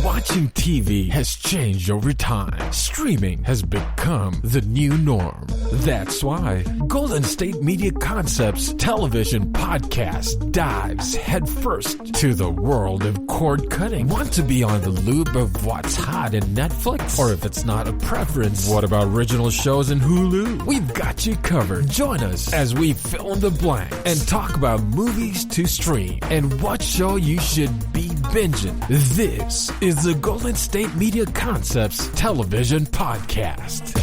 Watching TV has changed over time. Streaming has become the new norm. That's why Golden State Media Concepts television podcast dives headfirst to the world of cord cutting. Want to be on the loop of what's hot in Netflix? Or if it's not a preference, what about original shows in Hulu? We've got you covered. Join us as we fill in the blank and talk about movies to stream and what show you should be binging. This is the Golden State Media Concepts television podcast.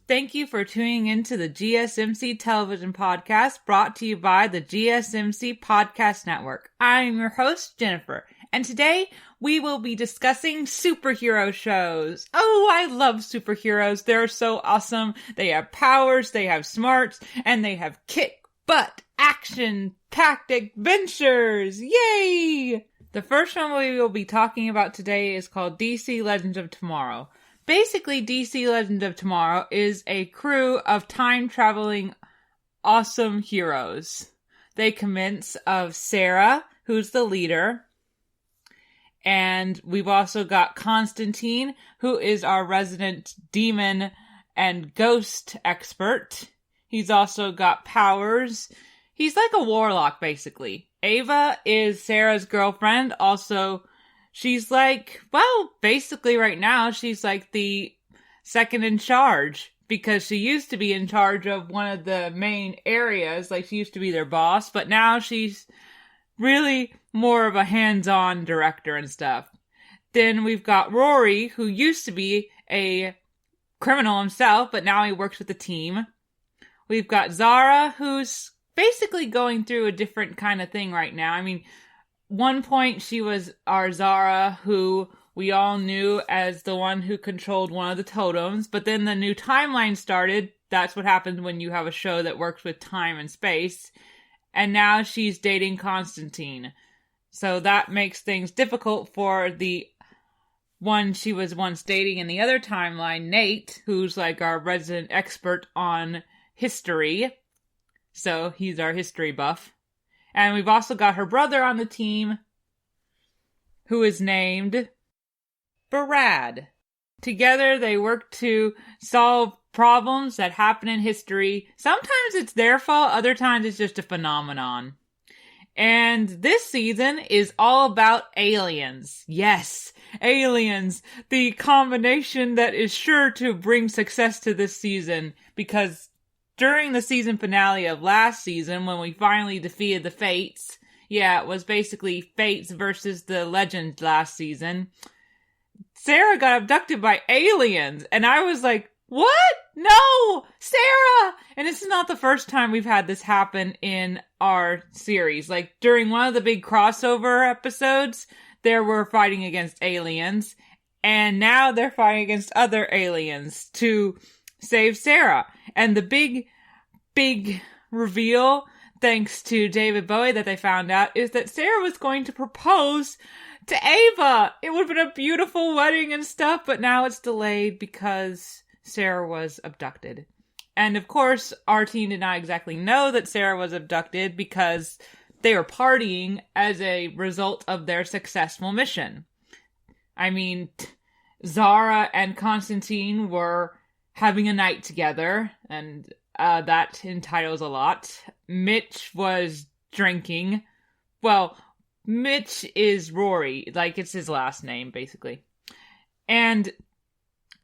Thank you for tuning into the GSMC television podcast brought to you by the GSMC Podcast Network. I'm your host, Jennifer, and today we will be discussing superhero shows. Oh, I love superheroes. They're so awesome. They have powers, they have smarts, and they have kick-butt, action-packed adventures. Yay! The first one we will be talking about today is called DC Legends of Tomorrow. Basically, DC Legends of Tomorrow is a crew of time-traveling awesome heroes. They commence of Sarah, who's the leader. And we've also got Constantine, who is our resident demon and ghost expert. He's also got powers. He's like a warlock, basically. Ava is Sarah's girlfriend, also. She's like, well, basically right now, she's like the second in charge because she used to be in charge of one of the main areas. Like, she used to be their boss, but now she's really more of a hands-on director and stuff. Then we've got Rory, who used to be a criminal himself, but now he works with the team. We've got Zara, who's basically going through a different kind of thing right now. I mean, one point, she was our Zara, who we all knew as the one who controlled one of the totems, but then the new timeline started. That's what happens when you have a show that works with time and space. And now she's dating Constantine. So that makes things difficult for the one she was once dating in the other timeline, Nate, who's like our resident expert on history. So he's our history buff. And we've also got her brother on the team, who is named Barad. Together, they work to solve problems that happen in history. Sometimes it's their fault, other times it's just a phenomenon. And this season is all about aliens. Yes, aliens. The combination that is sure to bring success to this season, because during the season finale of last season, when we finally defeated the Fates, it was basically Fates versus the Legends last season, Sarah got abducted by aliens, and I was like, what? No! Sarah! And this is not the first time we've had this happen in our series. Like, during one of the big crossover episodes, they were fighting against aliens, and now they're fighting against other aliens to save Sarah. And the big reveal, thanks to David Bowie, that they found out is that Sarah was going to propose to Ava. It would have been a beautiful wedding and stuff, but now it's delayed because Sarah was abducted. And of course, our team did not exactly know that Sarah was abducted because they were partying as a result of their successful mission. I mean, Zara and Constantine were having a night together, and that entitles a lot. Mitch was drinking. Well, Mitch is Rory. Like, it's his last name, basically. And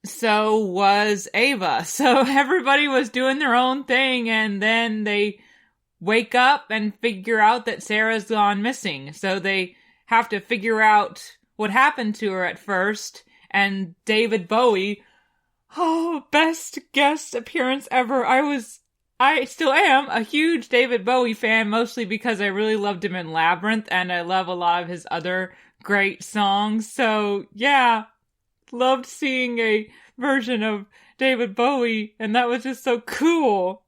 so was Ava. So everybody was doing their own thing, and then they wake up and figure out that Sarah's gone missing. So they have to figure out what happened to her at first, and David Bowie, best guest appearance ever. I was I still am a huge David Bowie fan, mostly because I really loved him in Labyrinth, and I love a lot of his other great songs. So, yeah, loved seeing a version of David Bowie, and that was just so cool.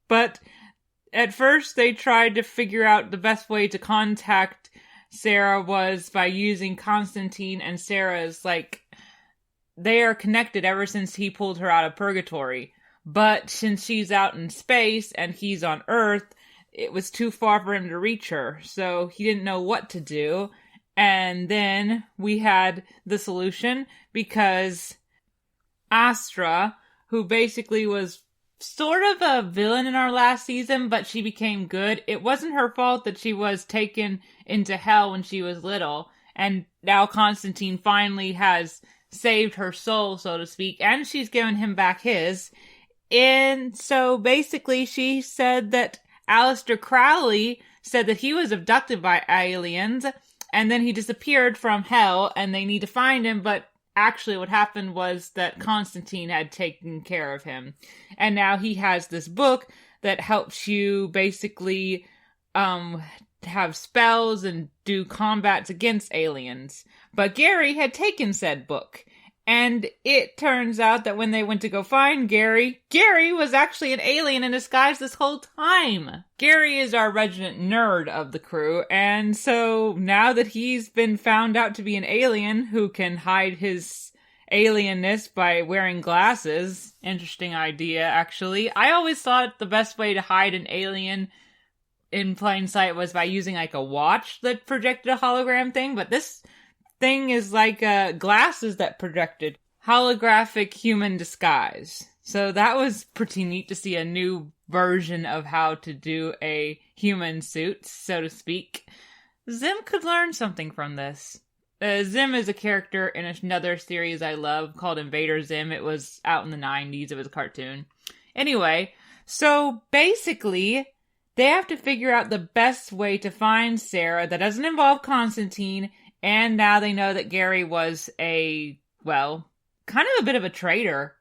But at first they tried to figure out the best way to contact Sarah was by using Constantine, and Sarah's they are connected ever since he pulled her out of purgatory. But since she's out in space and he's on Earth, it was too far for him to reach her, so he didn't know what to do. And then we had the solution, because Astra, who basically was sort of a villain in our last season, but she became good. It wasn't her fault that she was taken into hell when she was little, and now Constantine finally has saved her soul, so to speak, and she's given him back his. And so basically she said that Aleister Crowley said that he was abducted by aliens, and then he disappeared from hell, and they need to find him, but actually what happened was that Constantine had taken care of him. And now he has this book that helps you basically have spells and do combats against aliens. But Gary had taken said book. And it turns out that when they went to go find Gary, Gary was actually an alien in disguise this whole time. Gary is our resident nerd of the crew, and so now that he's been found out to be an alien who can hide his alienness by wearing glasses, interesting idea actually. I always thought the best way to hide an alien in plain sight was by using a watch that projected a hologram thing, but this thing is glasses that projected holographic human disguise. So that was pretty neat to see a new version of how to do a human suit, so to speak. Zim could learn something from this. Zim is a character in another series I love called Invader Zim. It was out in the 90s. It was a cartoon. Anyway, so basically, they have to figure out the best way to find Sarah that doesn't involve Constantine. And now they know that Gary was kind of a bit of a traitor.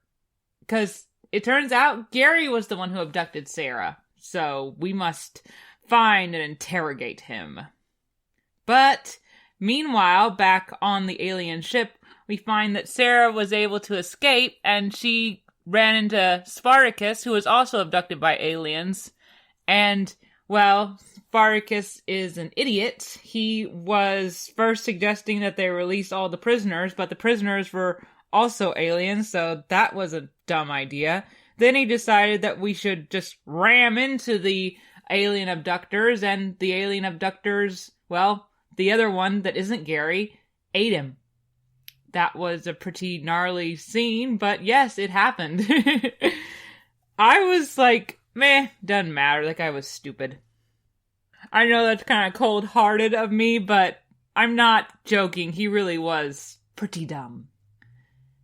Because it turns out Gary was the one who abducted Sarah. So we must find and interrogate him. But meanwhile, back on the alien ship, we find that Sarah was able to escape, and she ran into Spartacus, who was also abducted by aliens. And, Spartacus is an idiot. He was first suggesting that they release all the prisoners, but the prisoners were also aliens, so that was a dumb idea. Then he decided that we should just ram into the alien abductors, and the alien abductors, the other one that isn't Gary, ate him. That was a pretty gnarly scene, but yes, it happened. I was meh, doesn't matter, that guy was stupid. I know that's kind of cold-hearted of me, but I'm not joking, he really was pretty dumb.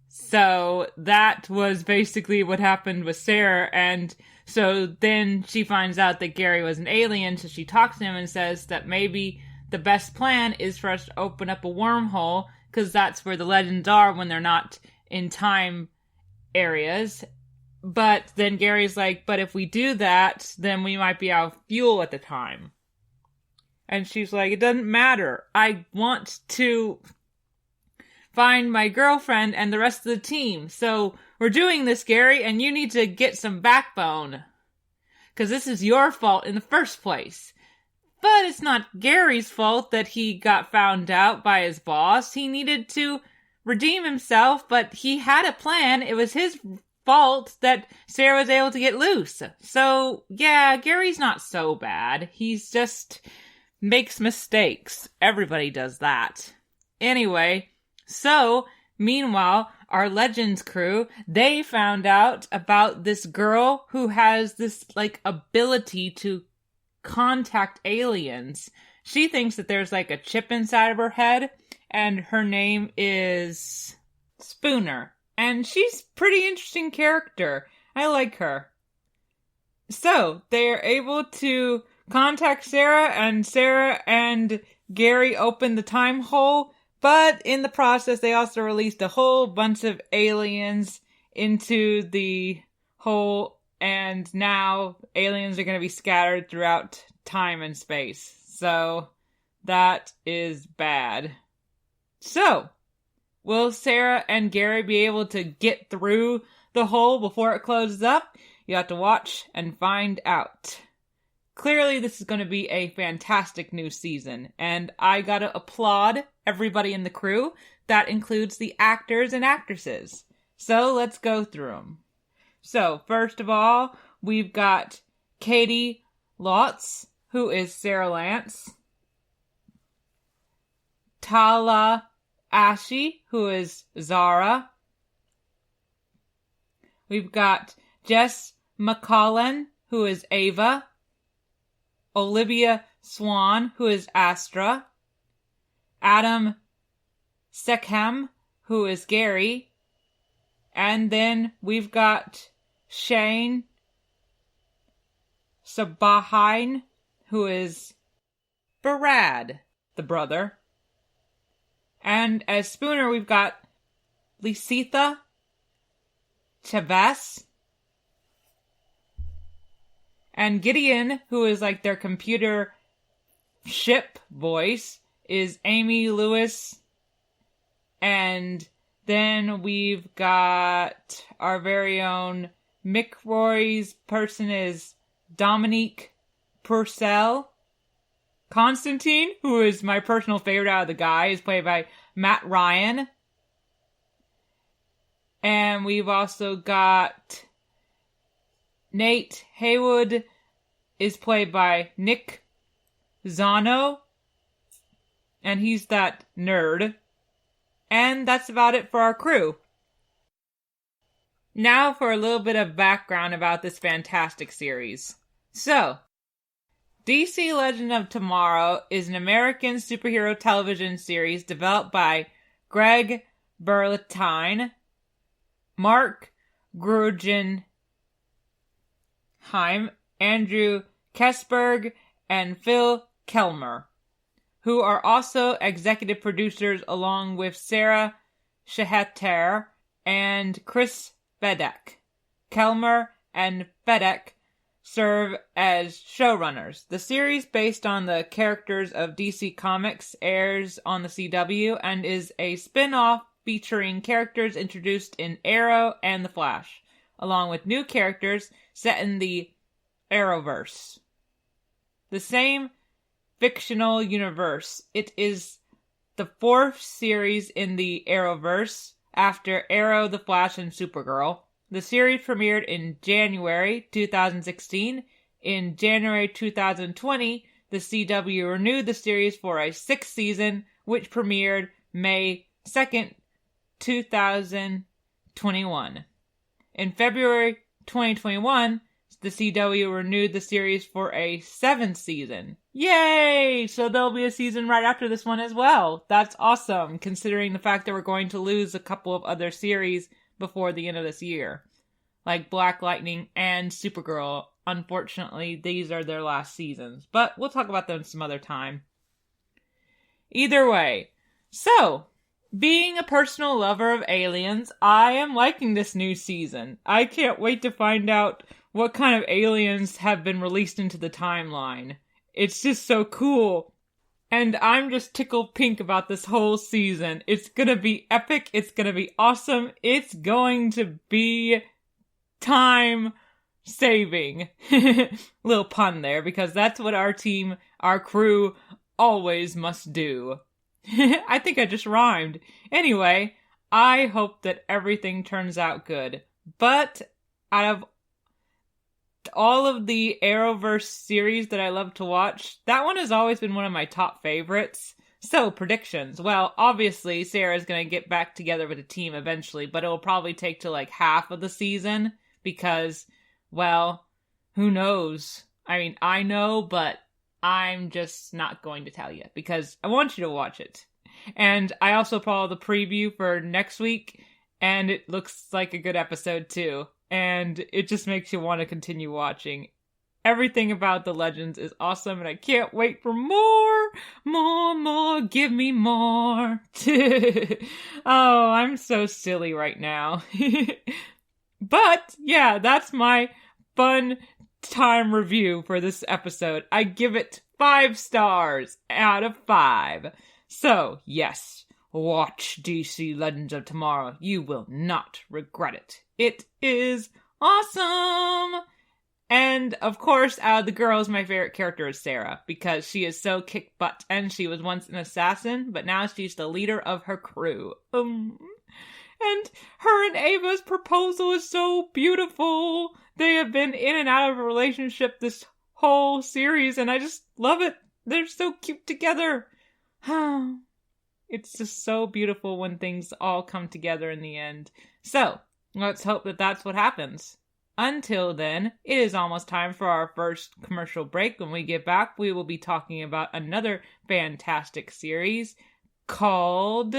So that was basically what happened with Sarah, and so then she finds out that Gary was an alien, so she talks to him and says that maybe the best plan is for us to open up a wormhole, because that's where the legends are when they're not in time areas. But then Gary's but if we do that, then we might be out of fuel at the time. And she's it doesn't matter. I want to find my girlfriend and the rest of the team. So we're doing this, Gary, and you need to get some backbone. Because this is your fault in the first place. But it's not Gary's fault that he got found out by his boss. He needed to redeem himself, but he had a plan. It was his fault that Sarah was able to get loose. So, yeah, Gary's not so bad. He's just makes mistakes. Everybody does that. Anyway, so, meanwhile, our Legends crew, they found out about this girl who has this, ability to contact aliens. She thinks that there's a chip inside of her head, and her name is Spooner. And she's a pretty interesting character. I like her. So, they are able to contact Sarah and Gary open the time hole, but in the process, they also released a whole bunch of aliens into the hole, and now aliens are going to be scattered throughout time and space. So that is bad. So, will Sarah and Gary be able to get through the hole before it closes up? You have to watch and find out. Clearly, this is going to be a fantastic new season, and I gotta applaud everybody in the crew. That includes the actors and actresses. So, let's go through them. So, first of all, we've got Katie Lotz, who is Sarah Lance. Tala Ashi, who is Zara. We've got Jess McCollum, who is Ava. Olivia Swan, who is Astra. Adam Seckham, who is Gary. And then we've got Shane Sabahine, who is Barad, the brother. And as Spooner, we've got Lisitha Chavez. And Gideon, who is like their computer ship voice, is Amy Lewis. And then we've got our very own Mick Rory's person is Dominique Purcell. Constantine, who is my personal favorite out of the guys, is played by Matt Ryan. And we've also got Nate Haywood, is played by Nick Zano. And he's that nerd. And that's about it for our crew. Now for a little bit of background about this fantastic series. So, DC Legend of Tomorrow is an American superhero television series developed by Greg Berlanti, Mark Guggenheim, Andrew Kesberg, and Phil Kelmer, who are also executive producers along with Sarah Sheheter and Chris Fedek. Kelmer and Fedek serve as showrunners. The series, based on the characters of DC Comics, airs on the CW and is a spin-off featuring characters introduced in Arrow and The Flash, along with new characters set in the Arrowverse, the same fictional universe. It is the fourth series in the Arrowverse after Arrow, The Flash, and Supergirl. The series premiered in January 2016. In January 2020, the CW renewed the series for a sixth season, which premiered May 2nd, 2021. In February 2021, the CW renewed the series for a seventh season. Yay! So there'll be a season right after this one as well. That's awesome, considering the fact that we're going to lose a couple of other series before the end of this year, like Black Lightning and Supergirl. Unfortunately, these are their last seasons, but we'll talk about them some other time. Either way, so, being a personal lover of aliens, I am liking this new season. I can't wait to find out what kind of aliens have been released into the timeline. It's just so cool. And I'm just tickled pink about this whole season. It's gonna be epic. It's gonna be awesome. It's going to be time saving. Little pun there, because that's what our team, our crew, always must do. I think I just rhymed. Anyway, I hope that everything turns out good. But out of all of the Arrowverse series that I love to watch, that one has always been one of my top favorites. So, predictions. Well, obviously, Sarah's gonna get back together with the team eventually, but it'll probably take to like half of the season, because, well, who knows? I mean, I know, but I'm just not going to tell you, because I want you to watch it. And I also follow the preview for next week, and it looks like a good episode too. And it just makes you want to continue watching. Everything about the Legends is awesome, and I can't wait for more, give me more. Oh, I'm so silly right now. But, yeah, that's my fun time review for this episode. I give it 5 stars out of 5. So, yes, watch DC Legends of Tomorrow. You will not regret it. It is awesome! And, of course, out of the girls, my favorite character is Sarah, because she is so kick butt, and she was once an assassin, but now she's the leader of her crew. And her and Ava's proposal is so beautiful. They have been in and out of a relationship this whole series, and I just love it. They're so cute together. It's just so beautiful when things all come together in the end. So, let's hope that that's what happens. Until then, it is almost time for our first commercial break. When we get back, we will be talking about another fantastic series called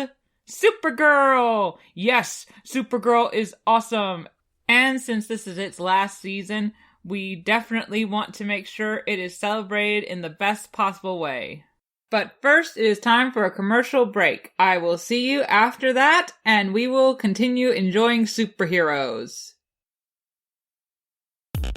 Supergirl! Yes, Supergirl is awesome! And since this is its last season, we definitely want to make sure it is celebrated in the best possible way. But first, it is time for a commercial break. I will see you after that, and we will continue enjoying superheroes.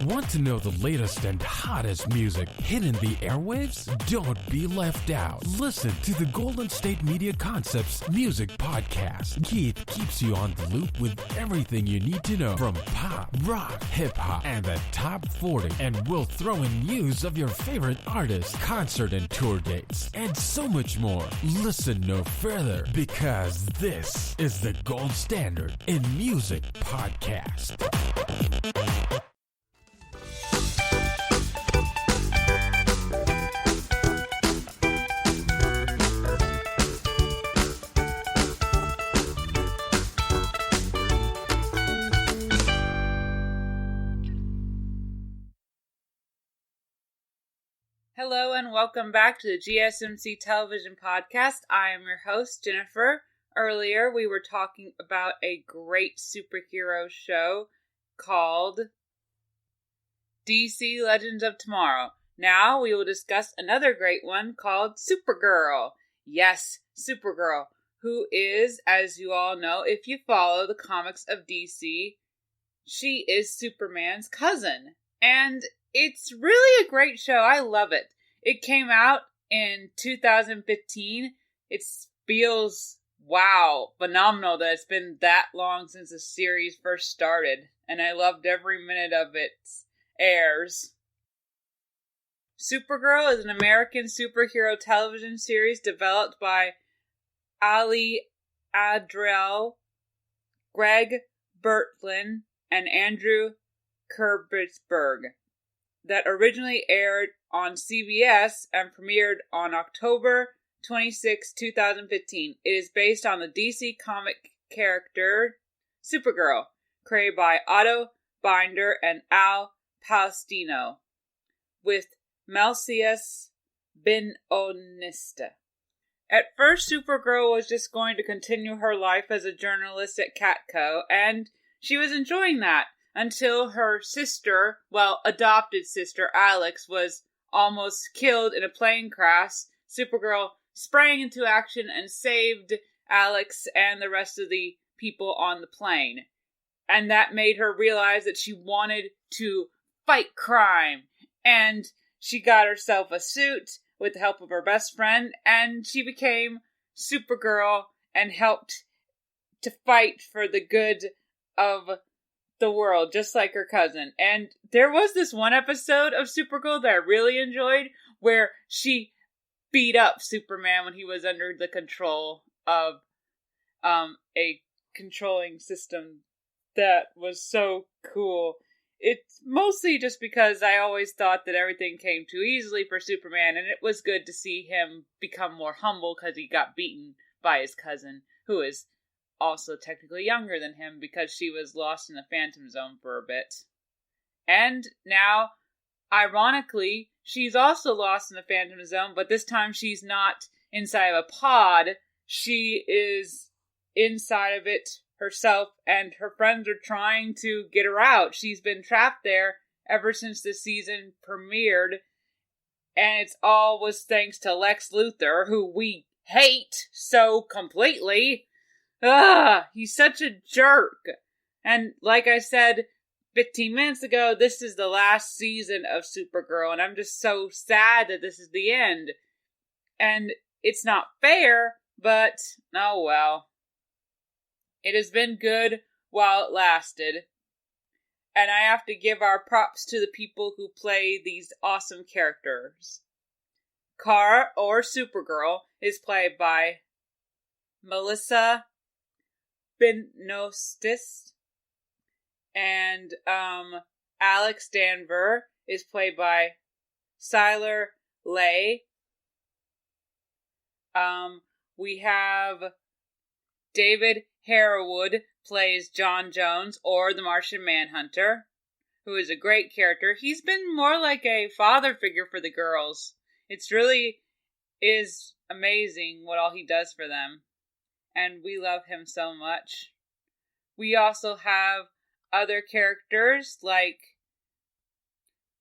Want to know the latest and hottest music hitting the airwaves? Don't be left out. Listen to the Golden State Media Concepts Music Podcast. Keith keeps you on the loop with everything you need to know from pop, rock, hip-hop, and the top 40. And we'll throw in news of your favorite artists, concert and tour dates, and so much more. Listen no further, because this is the gold standard in music podcast. Hello and welcome back to the GSMC Television Podcast. I am your host, Jennifer. Earlier, we were talking about a great superhero show called DC Legends of Tomorrow. Now, we will discuss another great one called Supergirl. Yes, Supergirl, who is, as you all know, if you follow the comics of DC, she is Superman's cousin. And it's really a great show. I love it. It came out in 2015. It feels, wow, phenomenal that it's been that long since the series first started. And I loved every minute of its airs. Supergirl is an American superhero television series developed by Ali Adriel, Greg Bertlin, and Andrew Kurtzberg, that originally aired on CBS and premiered on October 26, 2015. It is based on the DC comic character Supergirl, created by Otto Binder and Al Palestino, with Melcius Benoist. At first, Supergirl was just going to continue her life as a journalist at Catco, and she was enjoying that. Until her sister, adopted sister, Alex, was almost killed in a plane crash. Supergirl sprang into action and saved Alex and the rest of the people on the plane. And that made her realize that she wanted to fight crime. And she got herself a suit with the help of her best friend, and she became Supergirl and helped to fight for the good of the world, just like her cousin. And there was this one episode of Supergirl that I really enjoyed, where she beat up Superman when he was under the control of a controlling system that was so cool. It's mostly just because I always thought that everything came too easily for Superman, and it was good to see him become more humble because he got beaten by his cousin, who is also technically younger than him because she was lost in the Phantom Zone for a bit. And now, ironically, she's also lost in the Phantom Zone, but this time she's not inside of a pod. She is inside of it herself, and her friends are trying to get her out. She's been trapped there ever since the season premiered, and it's all was thanks to Lex Luthor, who we hate so completely. He's such a jerk. And like I said, 15 minutes ago, this is the last season of Supergirl, and I'm just so sad that this is the end. And it's not fair, but oh well. It has been good while it lasted. And I have to give our props to the people who play these awesome characters. Kara, or Supergirl, is played by Melissa Benoist. And Alex Danver is played by Siler Lay. We have David Harwood plays John Jones, or the Martian Manhunter, who is a great character. He's been more like a father figure for the girls. It's really is amazing what all he does for them. And we love him so much. We also have other characters like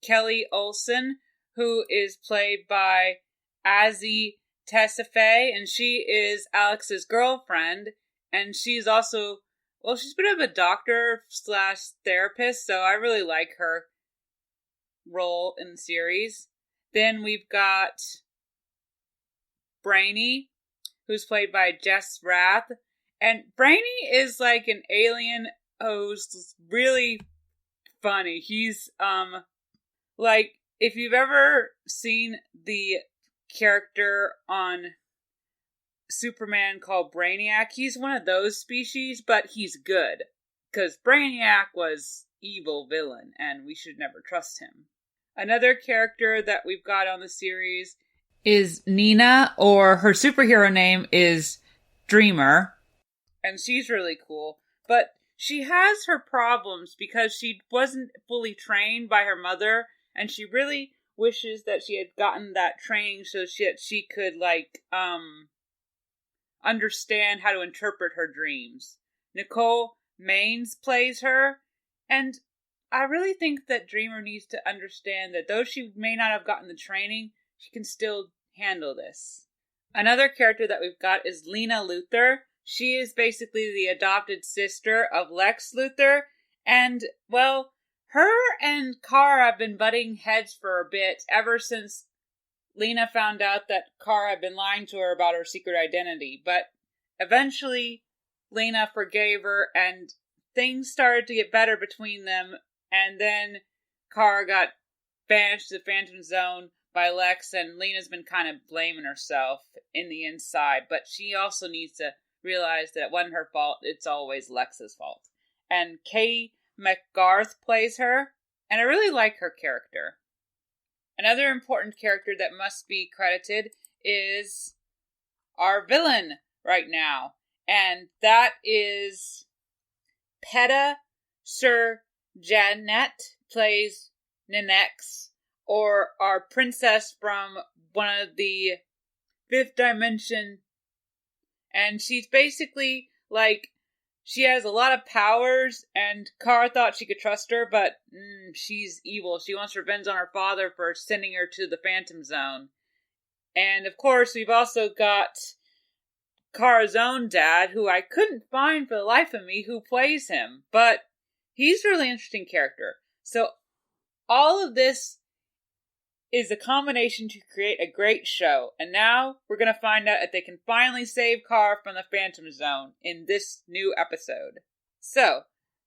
Kelly Olsen, who is played by Azzy Tessafaye, and she is Alex's girlfriend, and she's also, well, she's a bit of a doctor / therapist, so I really like her role in the series. Then we've got Brainy, who's played by Jess Rath, and Brainy is like an alien who's really funny. He's, like, if you've ever seen the character on Superman called Brainiac, he's one of those species, but he's good. Because Brainiac was evil villain, and we should never trust him. Another character that we've got on the series is Nina, or her superhero name is Dreamer. And she's really cool. But she has her problems because she wasn't fully trained by her mother, and she really wishes that she had gotten that training so she could, like, understand how to interpret her dreams. Nicole Maines plays her, and I really think that Dreamer needs to understand that though she may not have gotten the training, she can still handle this. Another character that we've got is Lena Luthor. She is basically the adopted sister of Lex Luthor, and, well, her and Kara have been butting heads for a bit ever since Lena found out that Kara had been lying to her about her secret identity. But eventually, Lena forgave her and things started to get better between them. And then Kara got banished to the Phantom Zone by Lex, and Lena's been kind of blaming herself in the inside. But she also needs to realize that it wasn't her fault, it's always Lex's fault. And Kay McGarth plays her, and I really like her character. Another important character that must be credited is our villain right now, and that is Peta Sir Janet plays Ninex, or our princess from one of the Fifth Dimension, and she's basically like, she has a lot of powers, and Kara thought she could trust her, but she's evil. She wants revenge on her father for sending her to the Phantom Zone. And, of course, we've also got Kara's own dad, who I couldn't find for the life of me who plays him. But he's a really interesting character. So, all of this is a combination to create a great show. And now we're going to find out if they can finally save Kara from the Phantom Zone in this new episode. So,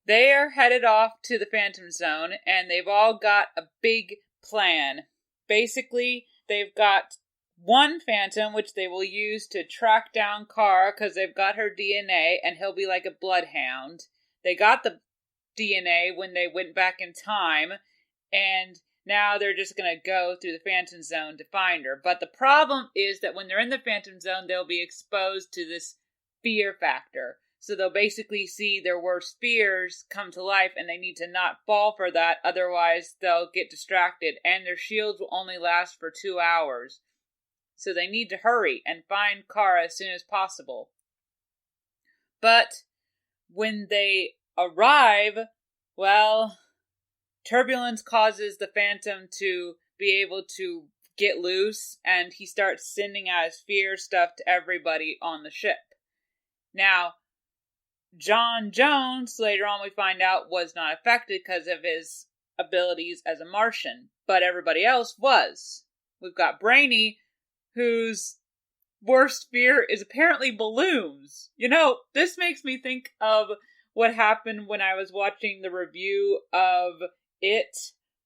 they are headed off to the Phantom Zone, and they've all got a big plan. Basically, they've got one Phantom, which they will use to track down Kara, because they've got her DNA, and he'll be like a bloodhound. They got the DNA when they went back in time, and now they're just going to go through the Phantom Zone to find her. But the problem is that when they're in the Phantom Zone, they'll be exposed to this fear factor. So they'll basically see their worst fears come to life, and they need to not fall for that. Otherwise, they'll get distracted, and their shields will only last for 2 hours. So they need to hurry and find Kara as soon as possible. But when they arrive, well, turbulence causes the Phantom to be able to get loose, and he starts sending out his fear stuff to everybody on the ship. Now, John Jones, later on we find out, was not affected because of his abilities as a Martian, but everybody else was. We've got Brainy, whose worst fear is apparently balloons. This makes me think of what happened when I was watching the review of It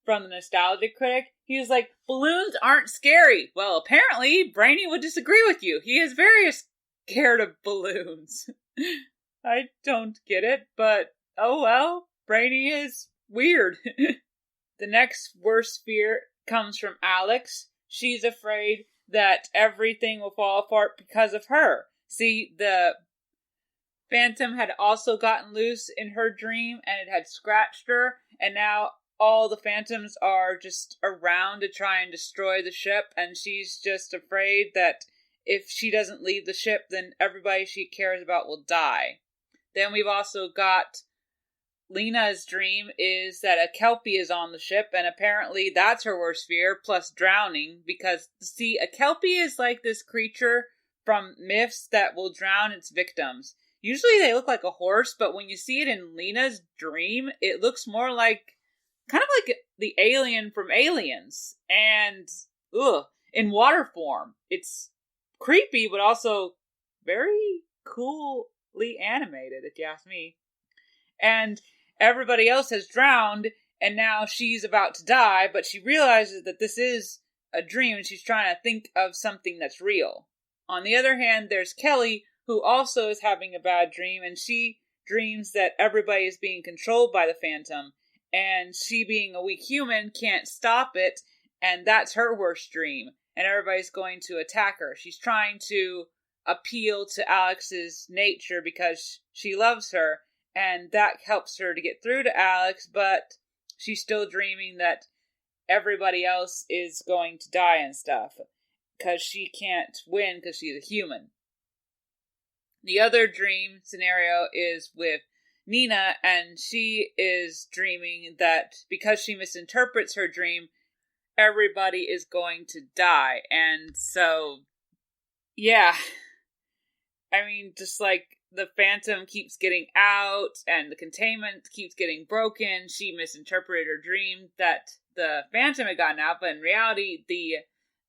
from the Nostalgia Critic. He was like, balloons aren't scary. Well, apparently, Brainy would disagree with you. He is very scared of balloons. I don't get it, but oh well, Brainy is weird. The next worst fear comes from Alex. She's afraid that everything will fall apart because of her. See, the Phantom had also gotten loose in her dream, and it had scratched her, and now all the Phantoms are just around to try and destroy the ship, and she's just afraid that if she doesn't leave the ship, then everybody she cares about will die. Then we've also got Lena's dream is that a Kelpie is on the ship, and apparently that's her worst fear, plus drowning, because, see, a Kelpie is like this creature from myths that will drown its victims. Usually they look like a horse, but when you see it in Lena's dream, it looks more like, kind of like the alien from Aliens, and, in water form. It's creepy, but also very coolly animated, if you ask me. And everybody else has drowned, and now she's about to die, but she realizes that this is a dream, and she's trying to think of something that's real. On the other hand, there's Kelly, who also is having a bad dream, and she dreams that everybody is being controlled by the Phantom, and she, being a weak human, can't stop it, and that's her worst dream, and everybody's going to attack her. She's trying to appeal to Alex's nature because she loves her, and that helps her to get through to Alex, but she's still dreaming that everybody else is going to die and stuff, because she can't win because she's a human. The other dream scenario is with Nina, and she is dreaming that because she misinterprets her dream, everybody is going to die. And so, yeah. I mean, just like the Phantom keeps getting out and the containment keeps getting broken, she misinterpreted her dream that the Phantom had gotten out, but in reality, the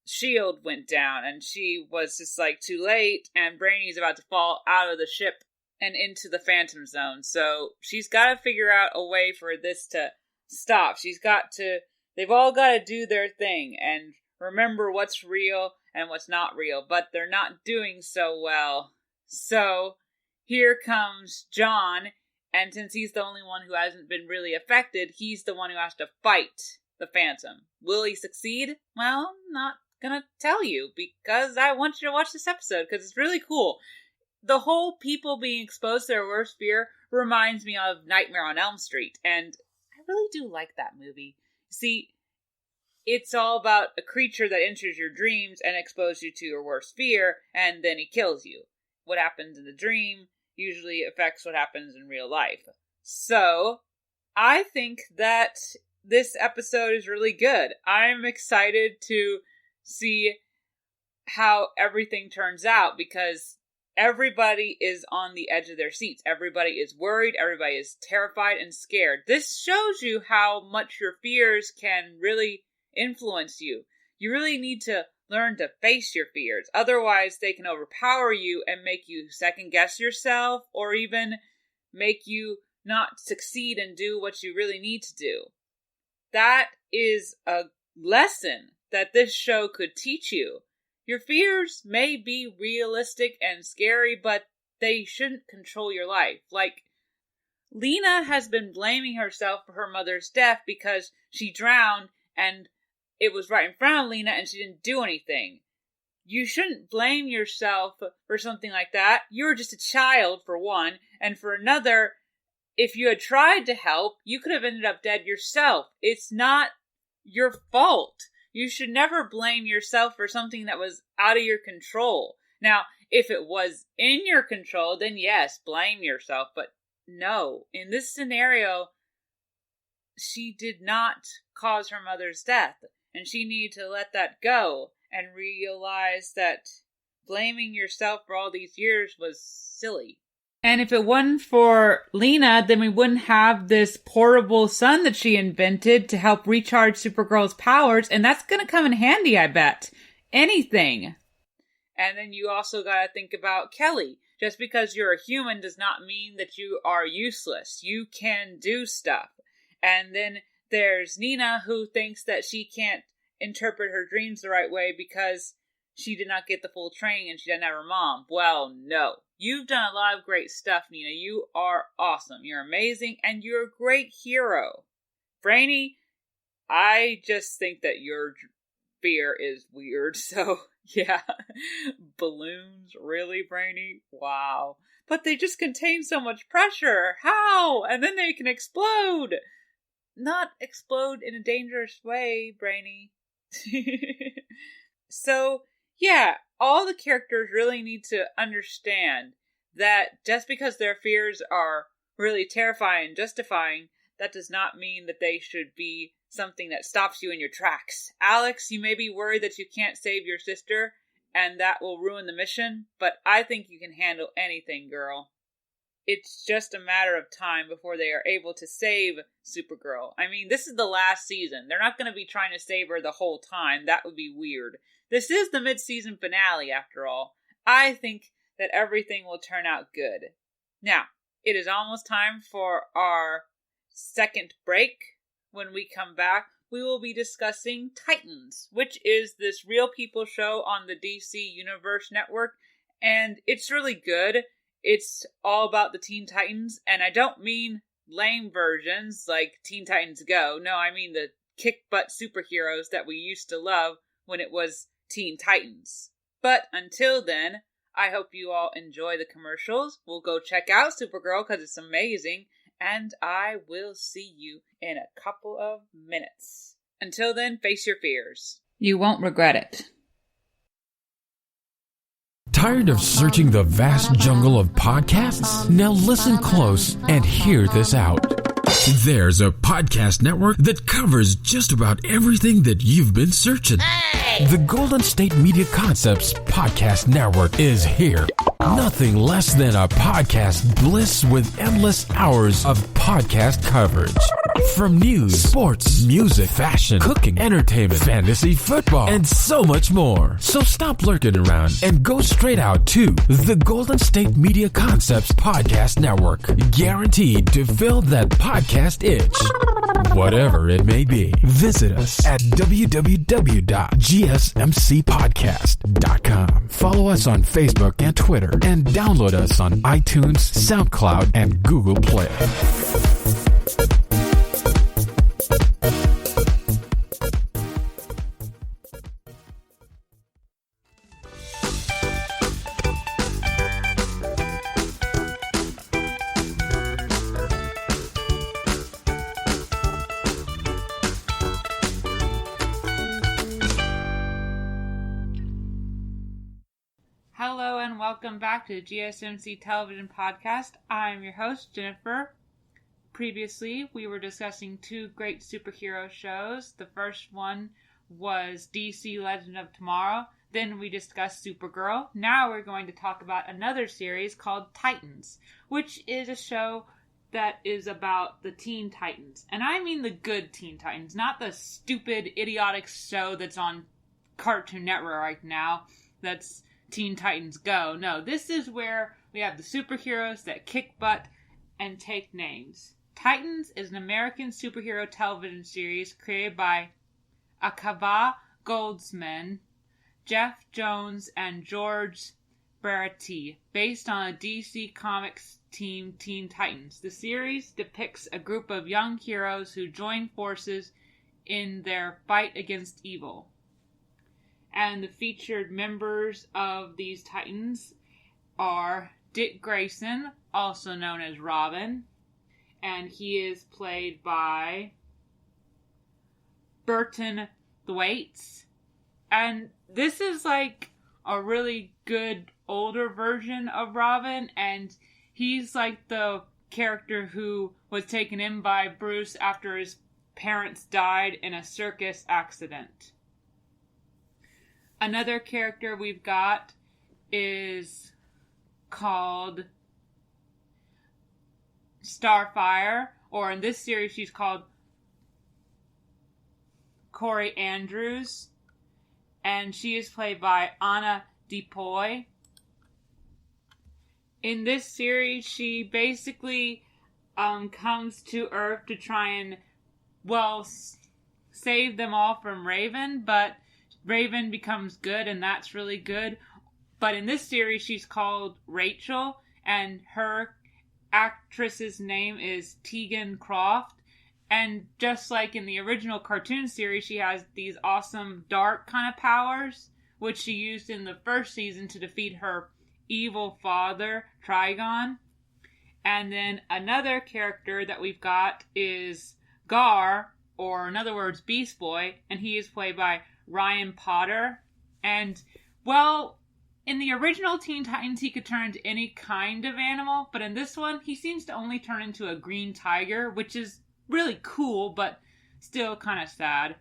shield went down and she was just like too late, and Brainy's about to fall out of the ship and into the Phantom Zone. So she's got to figure out a way for this to stop. They've all got to do their thing and remember what's real and what's not real, but they're not doing so well. So here comes John, and since he's the only one who hasn't been really affected, he's the one who has to fight the Phantom. Will he succeed? Well, I'm not gonna tell you, because I want you to watch this episode, because it's really cool. The whole people being exposed to their worst fear reminds me of Nightmare on Elm Street, and I really do like that movie. See, it's all about a creature that enters your dreams and exposes you to your worst fear, and then he kills you. What happens in the dream usually affects what happens in real life. So, I think that this episode is really good. I'm excited to see how everything turns out, because everybody is on the edge of their seats. Everybody is worried. Everybody is terrified and scared. This shows you how much your fears can really influence you. You really need to learn to face your fears. Otherwise, they can overpower you and make you second guess yourself, or even make you not succeed and do what you really need to do. That is a lesson that this show could teach you. Your fears may be realistic and scary, but they shouldn't control your life. Like, Lena has been blaming herself for her mother's death because she drowned and it was right in front of Lena and she didn't do anything. You shouldn't blame yourself for something like that. You were just a child, for one, and for another, if you had tried to help, you could have ended up dead yourself. It's not your fault. You should never blame yourself for something that was out of your control. Now, if it was in your control, then yes, blame yourself. But no, in this scenario, she did not cause her mother's death. And she needed to let that go and realize that blaming yourself for all these years was silly. And if it wasn't for Lena, then we wouldn't have this portable sun that she invented to help recharge Supergirl's powers. And that's going to come in handy, I bet. Anything. And then you also got to think about Kelly. Just because you're a human does not mean that you are useless. You can do stuff. And then there's Nina, who thinks that she can't interpret her dreams the right way because she did not get the full training and she didn't have her mom. Well, no. You've done a lot of great stuff, Nina. You are awesome. You're amazing, and you're a great hero. Brainy, I just think that your fear is weird, so... Yeah, balloons, really, Brainy? Wow. But they just contain so much pressure. How? And then they can explode. Not explode in a dangerous way, Brainy. So, yeah, all the characters really need to understand that just because their fears are really terrifying and justifying, that does not mean that they should be something that stops you in your tracks. Alex, you may be worried that you can't save your sister, and that will ruin the mission, but I think you can handle anything, girl. It's just a matter of time before they are able to save Supergirl. I mean, this is the last season. They're not going to be trying to save her the whole time. That would be weird. This is the mid-season finale, after all. I think that everything will turn out good. Now, it is almost time for our second break. When we come back, we will be discussing Titans, which is this Real People show on the DC Universe Network, and it's really good. It's all about the Teen Titans, and I don't mean lame versions like Teen Titans Go. No, I mean the kick-butt superheroes that we used to love when it was Teen Titans. But until then, I hope you all enjoy the commercials. We'll go check out Supergirl because it's amazing. And I will see you in a couple of minutes. Until then, face your fears. You won't regret it. Tired of searching the vast jungle of podcasts? Now listen close and hear this out. There's a podcast network that covers just about everything that you've been searching. Hey! The Golden State Media Concepts Podcast Network is here. Nothing less than a podcast bliss with endless hours of podcast coverage. From news, sports, music, fashion, cooking, entertainment, fantasy, football, and so much more. So stop lurking around and go straight out to the Golden State Media Concepts Podcast Network. Guaranteed to fill that podcast itch. Whatever it may be. Visit us at www.gsmcpodcast.com. Follow us on Facebook and Twitter, and download us on iTunes, SoundCloud, and Google Play. Hello and welcome back to the GSMC Television Podcast. I'm your host, Jennifer. Previously, we were discussing two great superhero shows. The first one was DC Legend of Tomorrow. Then we discussed Supergirl. Now we're going to talk about another series called Titans, which is a show that is about the Teen Titans. And I mean the good Teen Titans, not the stupid, idiotic show that's on Cartoon Network right now. That's Teen Titans Go. No, this is where we have the superheroes that kick butt and take names. Titans is an American superhero television series created by Akava Goldsman, Jeff Jones, and George Barati, based on a DC Comics team Teen Titans. The series depicts a group of young heroes who join forces in their fight against evil. And the featured members of these Titans are Dick Grayson, also known as Robin, and he is played by Burton Thwaites. And this is like a really good older version of Robin, and he's like the character who was taken in by Bruce after his parents died in a circus accident. Another character we've got is called Starfire, or in this series she's called Corey Andrews, and she is played by Anna DePoy. In this series, she basically comes to Earth to try and, save them all from Raven, but Raven becomes good, and that's really good. But in this series, she's called Rachel, and her actress's name is Tegan Croft. And just like in the original cartoon series, she has these awesome dark kind of powers, which she used in the first season to defeat her evil father, Trigon. And then another character that we've got is Gar, or in other words, Beast Boy, and he is played by Ryan Potter. And, in the original Teen Titans, he could turn into any kind of animal, but in this one, he seems to only turn into a green tiger, which is really cool, but still kind of sad.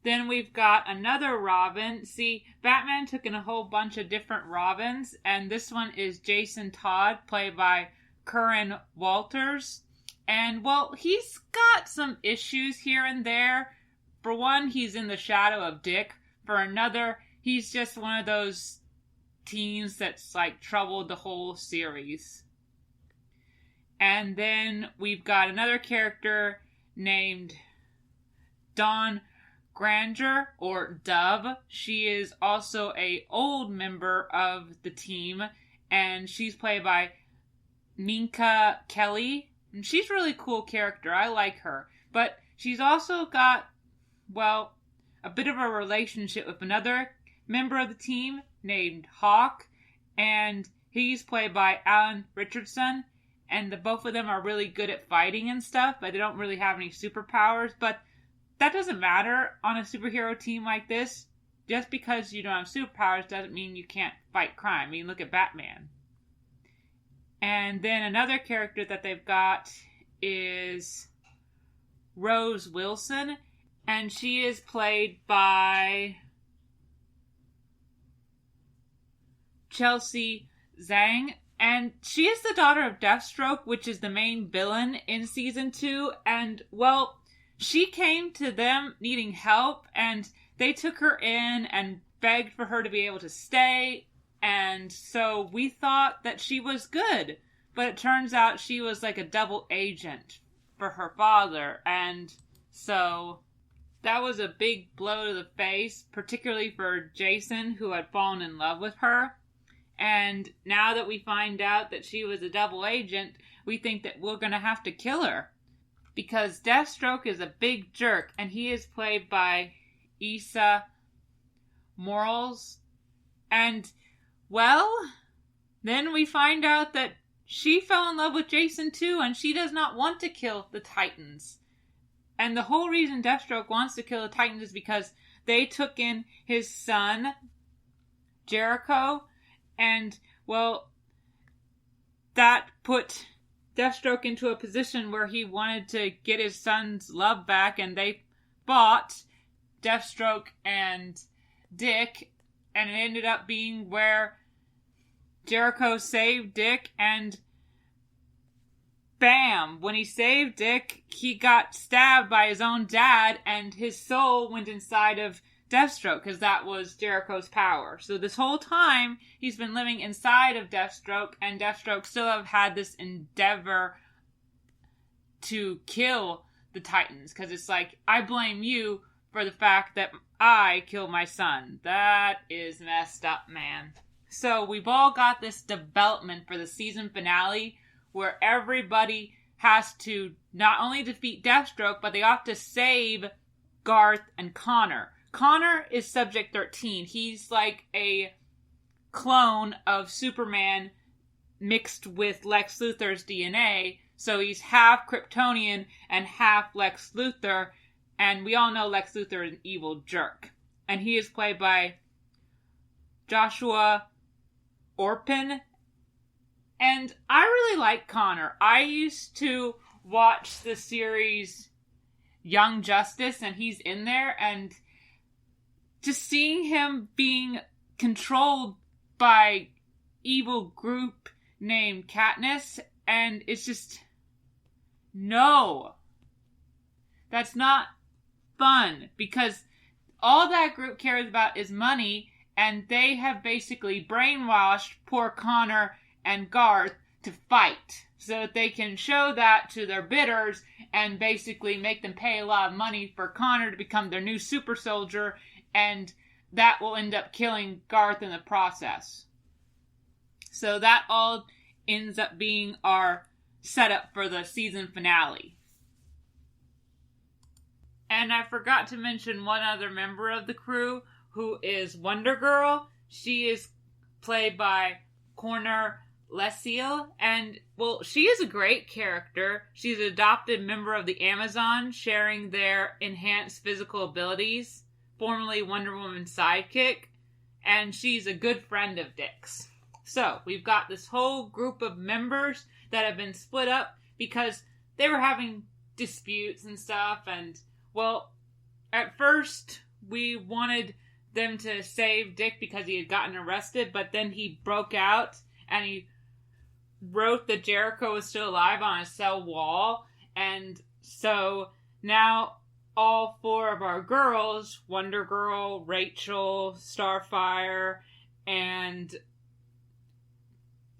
Then we've got another Robin. See, Batman took in a whole bunch of different Robins, and this one is Jason Todd, played by Curran Walters. And, he's got some issues here and there. For one, he's in the shadow of Dick. For another, he's just one of those teens that's, troubled the whole series. And then we've got another character named Dawn Granger, or Dove. She is a old member of the team, and she's played by Minka Kelly. And she's a really cool character. I like her. But she's also got, a bit of a relationship with another member of the team named Hawk, and he's played by Alan Richardson. And both of them are really good at fighting and stuff, but they don't really have any superpowers. But that doesn't matter on a superhero team like this. Just because you don't have superpowers doesn't mean you can't fight crime. I mean, look at Batman. And then another character that they've got is Rose Wilson, and she is played by Chelsea Zhang. And she is the daughter of Deathstroke, which is the main villain in Season 2. And, she came to them needing help, and they took her in and begged for her to be able to stay. And so we thought that she was good. But it turns out she was like a double agent for her father. And so that was a big blow to the face, particularly for Jason, who had fallen in love with her. And now that we find out that she was a double agent, we think that we're going to have to kill her. Because Deathstroke is a big jerk, and he is played by Issa Morales. And, then we find out that she fell in love with Jason too, and she does not want to kill the Titans. And the whole reason Deathstroke wants to kill the Titans is because they took in his son, Jericho. And, that put Deathstroke into a position where he wanted to get his son's love back, and they fought, Deathstroke and Dick, and it ended up being where Jericho saved Dick, and bam! When he saved Dick, he got stabbed by his own dad, and his soul went inside of Deathstroke, because that was Jericho's power. So this whole time, he's been living inside of Deathstroke, and Deathstroke still have had this endeavor to kill the Titans, because it's like, I blame you for the fact that I killed my son. That is messed up, man. So we've all got this development for the season finale, where everybody has to not only defeat Deathstroke, but they have to save Garth and Connor. Connor is Subject 13. He's like a clone of Superman mixed with Lex Luthor's DNA. So he's half Kryptonian and half Lex Luthor. And we all know Lex Luthor is an evil jerk. And he is played by Joshua Orpin. And I really like Connor. I used to watch the series Young Justice, and he's in there, and just seeing him being controlled by evil group named Katniss, And it's just, no. That's not fun, because all that group cares about is money, and they have basically brainwashed poor Connor and Garth to fight, so that they can show that to their bidders and basically make them pay a lot of money for Connor to become their new super soldier, and that will end up killing Garth in the process. So that all ends up being our setup for the season finale. And I forgot to mention one other member of the crew, who is Wonder Girl. She is played by Connor Lessiel, and, well, she is a great character. She's an adopted member of the Amazon, sharing their enhanced physical abilities, formerly Wonder Woman's sidekick, and she's a good friend of Dick's. So, we've got this whole group of members that have been split up because they were having disputes and stuff, and, well, at first we wanted them to save Dick because he had gotten arrested, but then he broke out and he wrote that Jericho was still alive on a cell wall, and so now all four of our girls, Wonder Girl, Rachel, Starfire, and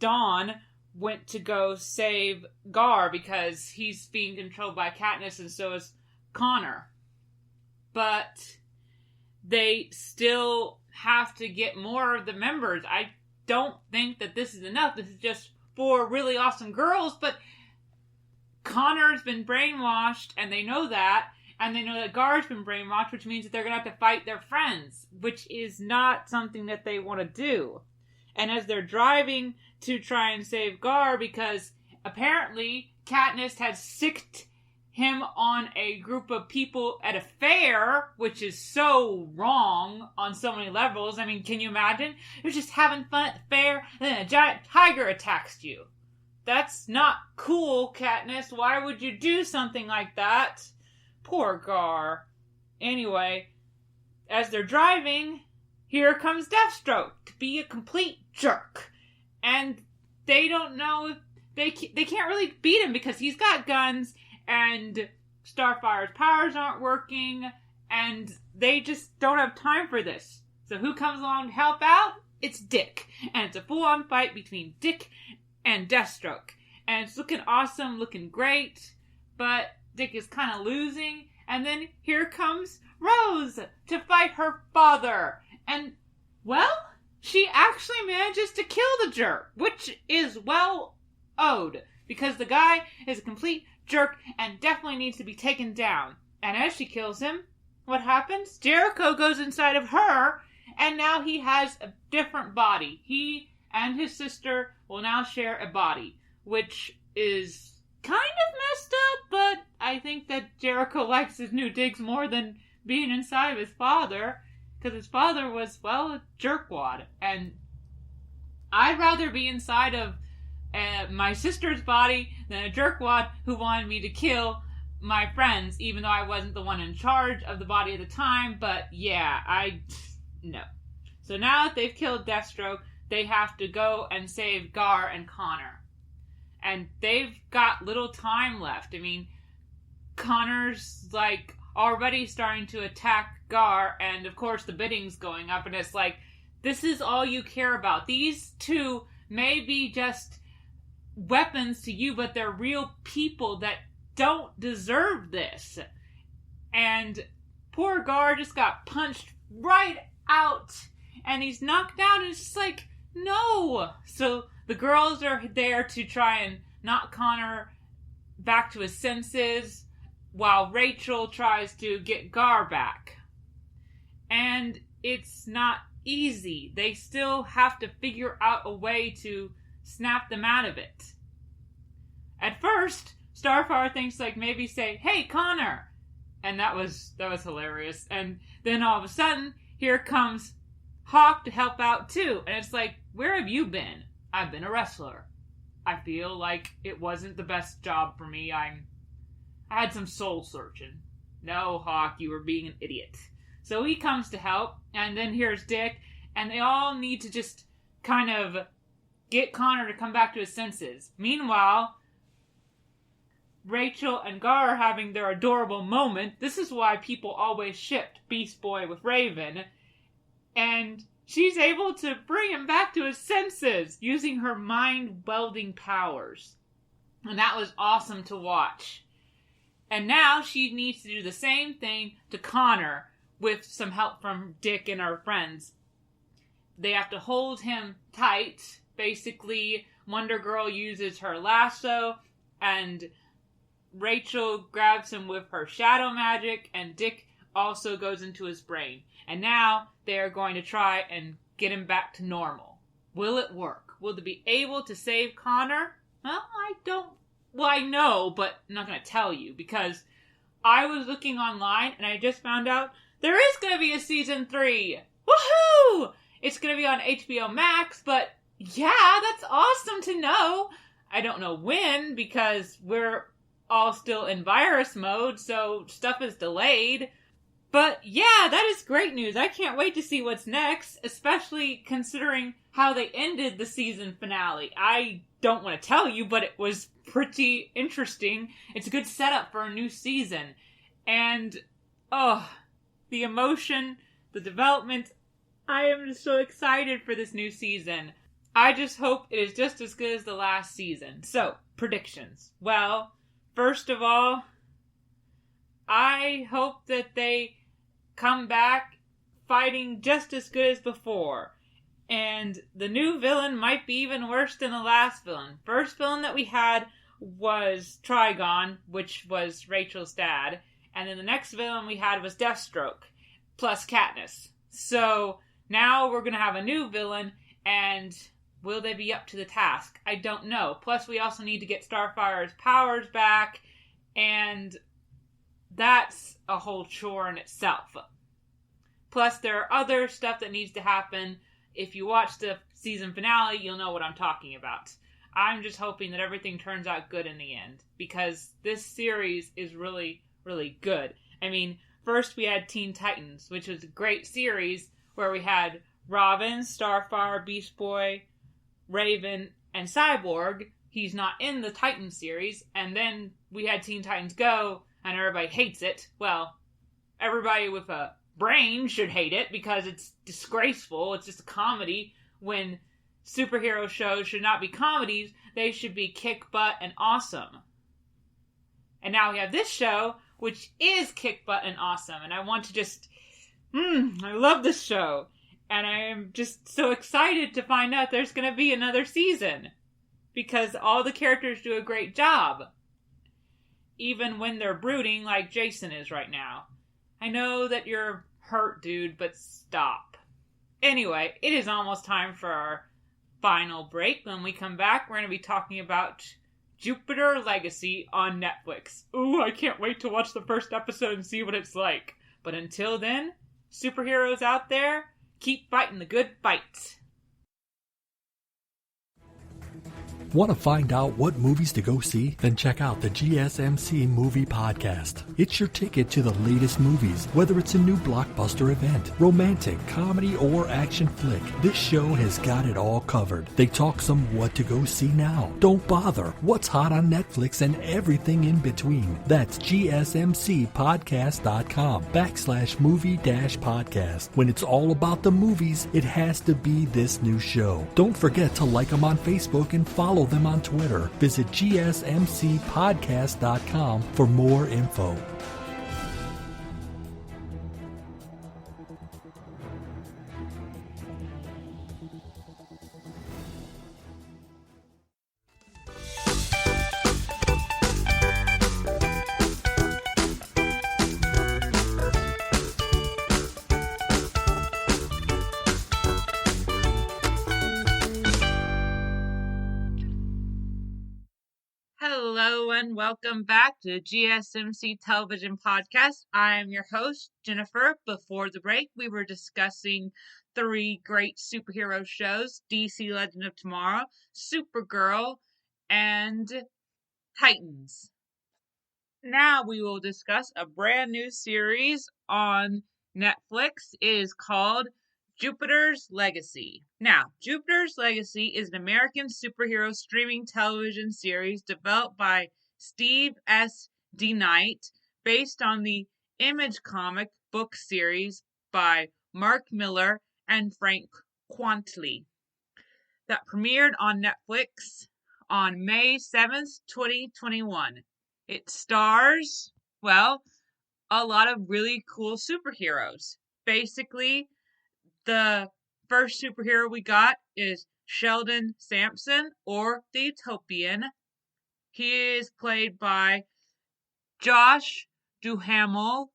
Dawn, went to go save Gar because he's being controlled by Katniss, and so is Connor. But they still have to get more of the members. I don't think that this is enough. This is just 4 really awesome girls, but Connor's been brainwashed, and they know that, and they know that Gar's been brainwashed, which means that they're going to have to fight their friends, which is not something that they want to do. And as they're driving to try and save Gar, because apparently Katniss had sicked him on a group of people at a fair, which is so wrong on so many levels. I mean, can you imagine? You're just having fun at the fair, and then a giant tiger attacks you. That's not cool, Katniss. Why would you do something like that? Poor Gar. Anyway, as they're driving, here comes Deathstroke to be a complete jerk. And they don't know if they can't really beat him because he's got guns, and Starfire's powers aren't working, and they just don't have time for this. So who comes along to help out? It's Dick. And it's a full-on fight between Dick and Deathstroke. And it's looking awesome, looking great, but Dick is kind of losing. And then here comes Rose to fight her father. And, well, she actually manages to kill the jerk, which is well owed, because the guy is a complete jerk and definitely needs to be taken down. And as she kills him, what happens? Jericho goes inside of her, and now he has a different body. He and his sister will now share a body, which is kind of messed up, but I think that Jericho likes his new digs more than being inside of his father, because his father was, well, a jerkwad, and I'd rather be inside of my sister's body than a jerkwad who wanted me to kill my friends, even though I wasn't the one in charge of the body at the time. But yeah, no. So now that they've killed Deathstroke, they have to go and save Gar and Connor. And they've got little time left. I mean, Connor's like already starting to attack Gar, and of course the bidding's going up, and it's like, this is all you care about. These two may be just weapons to you, but they're real people that don't deserve this. And poor Gar just got punched right out, and he's knocked out, and it's just like, no. So the girls are there to try and knock Connor back to his senses, while Rachel tries to get Gar back. And it's not easy. They still have to figure out a way to snap them out of it. At first, Starfire thinks like maybe say, "Hey, Connor," and that was hilarious. And then all of a sudden, here comes Hawk to help out too, and it's like, where have you been? I've been a wrestler. I feel like it wasn't the best job for me. I had some soul searching. No, Hawk, you were being an idiot. So he comes to help, and then here's Dick, and they all need to just kind of get Connor to come back to his senses. Meanwhile, Rachel and Gar are having their adorable moment. This is why people always shipped Beast Boy with Raven. And she's able to bring him back to his senses using her mind-welding powers. And that was awesome to watch. And now she needs to do the same thing to Connor with some help from Dick and our friends. They have to hold him tight. Basically, Wonder Girl uses her lasso, and Rachel grabs him with her shadow magic, and Dick also goes into his brain. And now they are going to try and get him back to normal. Will it work? Will they be able to save Connor? Well, I know, but I'm not going to tell you, because I was looking online and I just found out there is going to be a season 3. Woohoo! It's going to be on HBO Max, but yeah, that's awesome to know. I don't know when, because we're all still in virus mode, so stuff is delayed. But yeah, that is great news. I can't wait to see what's next, especially considering how they ended the season finale. I don't want to tell you, but it was pretty interesting. It's a good setup for a new season. And, the emotion, the development, I am just so excited for this new season. I just hope it is just as good as the last season. So, predictions. Well, first of all, I hope that they come back fighting just as good as before. And the new villain might be even worse than the last villain. First villain that we had was Trigon, which was Rachel's dad. And then the next villain we had was Deathstroke, plus Katniss. So now we're going to have a new villain, and will they be up to the task? I don't know. Plus we also need to get Starfire's powers back, and that's a whole chore in itself. Plus there are other stuff that needs to happen. If you watch the season finale, you'll know what I'm talking about. I'm just hoping that everything turns out good in the end, because this series is really, really good. I mean, first we had Teen Titans, which was a great series where we had Robin, Starfire, Beast Boy, Raven, and Cyborg. He's not in the Titans series. And then we had Teen Titans Go, and everybody hates it. Well, everybody with a brain should hate it because it's disgraceful. It's just a comedy when superhero shows should not be comedies. They should be kick butt and awesome. And now we have this show, which is kick butt and awesome. And I want to just, I love this show. And I am just so excited to find out there's going to be another season. Because all the characters do a great job. Even when they're brooding like Jason is right now. I know that you're hurt, dude, but stop. Anyway, it is almost time for our final break. When we come back, we're going to be talking about Jupiter Legacy on Netflix. Ooh, I can't wait to watch the first episode and see what it's like. But until then, superheroes out there, keep fighting the good fight. Want to find out what movies to go see? Then check out the GSMC Movie Podcast. It's your ticket to the latest movies, whether it's a new blockbuster event, romantic, comedy, or action flick. This show has got it all covered. They talk some what to go see now. Don't bother. What's hot on Netflix and everything in between. That's GSMCpodcast.com/movie-podcast. When it's all about the movies, it has to be this new show. Don't forget to like them on Facebook and follow them on Twitter. Visit GSMCpodcast.com for more info. Hello and welcome back to GSMC Television Podcast. I am your host, Jennifer. Before the break, we were discussing 3 great superhero shows, DC Legend of Tomorrow, Supergirl, and Titans. Now we will discuss a brand new series on Netflix. It is called Jupiter's Legacy. Now, Jupiter's Legacy is an American superhero streaming television series developed by Steve S. D. Knight, based on the Image comic book series by Mark Miller and Frank Quantley, that premiered on Netflix on May 7th, 2021. It stars, well, a lot of really cool superheroes. Basically, the first superhero we got is Sheldon Sampson, or the Utopian. He is played by Josh Duhamel,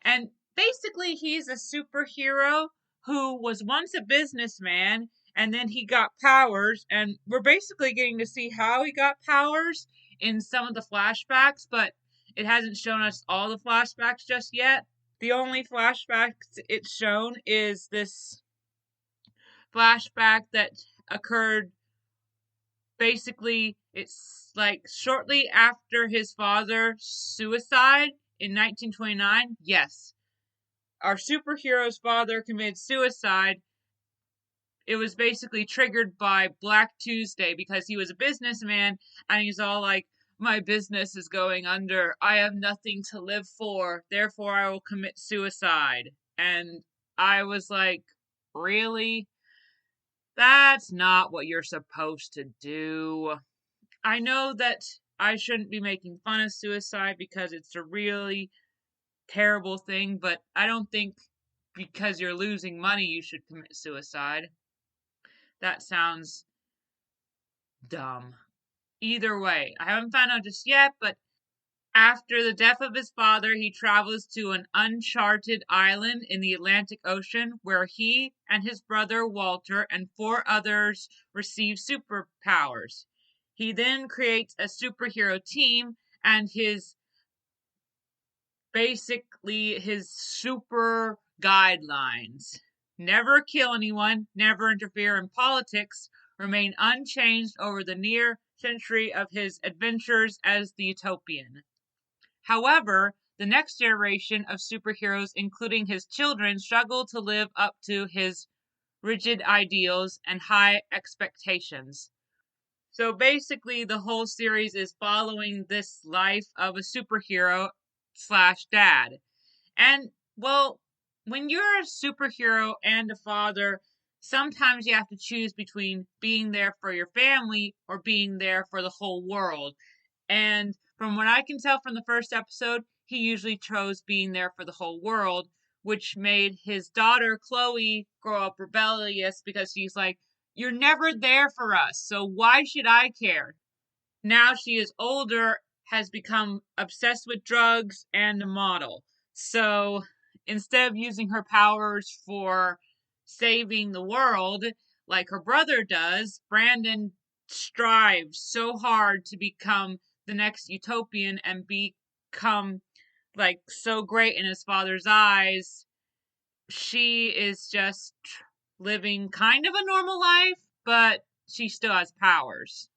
and basically he's a superhero who was once a businessman and then he got powers, and we're basically getting to see how he got powers in some of the flashbacks, but it hasn't shown us all the flashbacks just yet. The only flashbacks it's shown is this flashback that occurred, basically it's like shortly after his father's suicide in 1929. Yes, our superhero's father committed suicide. It was basically triggered by Black Tuesday because he was a businessman and he's all like, my business is going under. I have nothing to live for. Therefore, I will commit suicide. And I was like, really? That's not what you're supposed to do. I know that I shouldn't be making fun of suicide because it's a really terrible thing, but I don't think because you're losing money you should commit suicide. That sounds dumb. Either way, I haven't found out just yet, but after the death of his father, he travels to an uncharted island in the Atlantic Ocean where he and his brother Walter and 4 others receive superpowers. He then creates a superhero team, and his super guidelines: never kill anyone, never interfere in politics, remain unchanged over the near century of his adventures as the Utopian. However, the next generation of superheroes, including his children, struggle to live up to his rigid ideals and high expectations. So basically, the whole series is following this life of a superhero / dad. And, well, when you're a superhero and a father, sometimes you have to choose between being there for your family or being there for the whole world. And from what I can tell from the first episode, he usually chose being there for the whole world, which made his daughter, Chloe, grow up rebellious because she's like, you're never there for us, so why should I care? Now she is older, has become obsessed with drugs, and a model. So instead of using her powers for saving the world like her brother does, Brandon strives so hard to become the next Utopian and become like so great in his father's eyes. She is just living kind of a normal life, but she still has powers.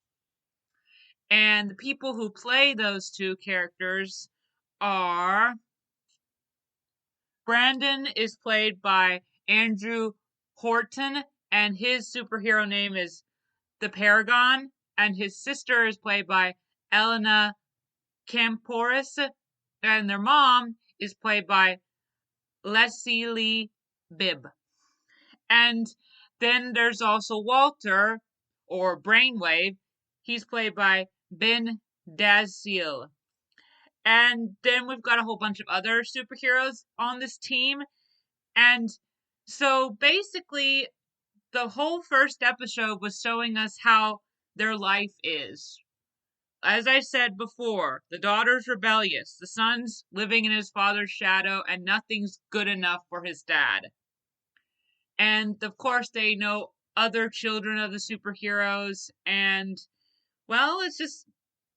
And the people who play those 2 characters are... Brandon is played by Andrew Horton, and his superhero name is the Paragon, and his sister is played by Elena Camporis, and their mom is played by Leslie Bibb. And then there's also Walter, or Brainwave. He's played by Ben Daziel. And then we've got a whole bunch of other superheroes on this team. And so basically, the whole first episode was showing us how their life is. As I said before, the daughter's rebellious, the son's living in his father's shadow, and nothing's good enough for his dad. And of course, they know other children of the superheroes, and, well, it's just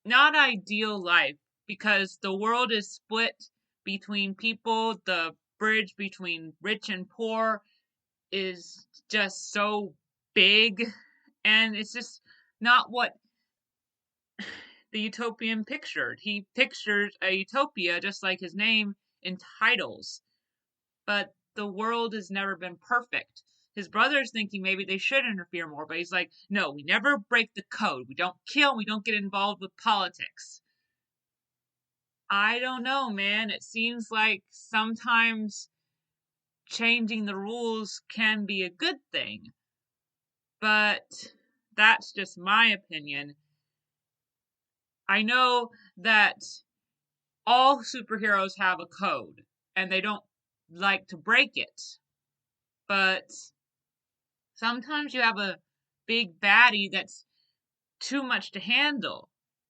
not ideal life because the world is split between people. The bridge between rich and poor is just so big, and it's just not what the Utopian pictured. He pictured a utopia just like his name entitles. But the world has never been perfect. His brother's thinking maybe they should interfere more, but he's like, no, we never break the code. We don't kill, we don't get involved with politics. I don't know, man. It seems like sometimes changing the rules can be a good thing. But that's just my opinion. I know that all superheroes have a code, and they don't like to break it. But sometimes you have a big baddie that's too much to handle.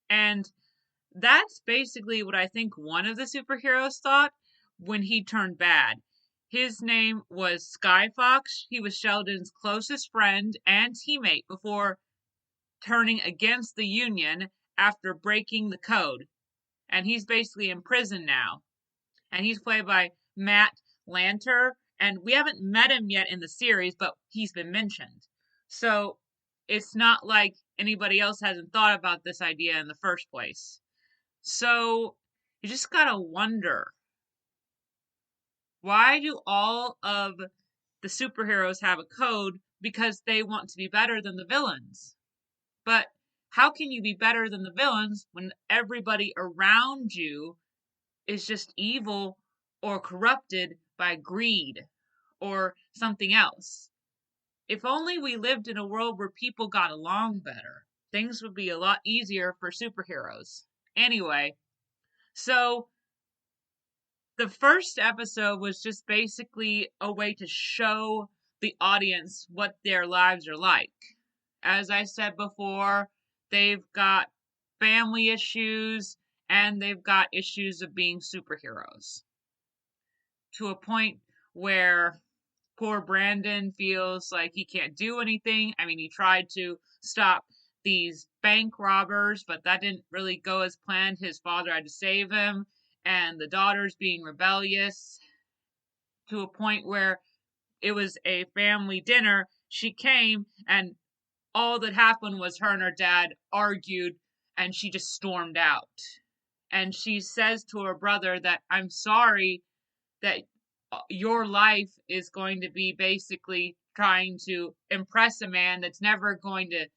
And that's basically what I think one of the superheroes thought when he turned bad. His name was Skyfox. He was Sheldon's closest friend and teammate before turning against the Union after breaking the code. And he's basically in prison now. And he's played by Matt Lanter. And we haven't met him yet in the series, but he's been mentioned. So it's not like anybody else hasn't thought about this idea in the first place. So you just gotta wonder, why do all of the superheroes have a code? Because they want to be better than the villains. But how can you be better than the villains when everybody around you is just evil or corrupted by greed or something else? If only we lived in a world where people got along better, things would be a lot easier for superheroes. Anyway, so the first episode was just basically a way to show the audience what their lives are like. As I said before, they've got family issues and they've got issues of being superheroes. To a point where poor Brandon feels like he can't do anything. I mean, he tried to stop these bank robbers, but that didn't really go as planned. His father had to save him, and the daughter's being rebellious to a point where it was a family dinner. She came, and all that happened was her and her dad argued, and she just stormed out. And she says to her brother that, I'm sorry that your life is going to be basically trying to impress a man that's never going to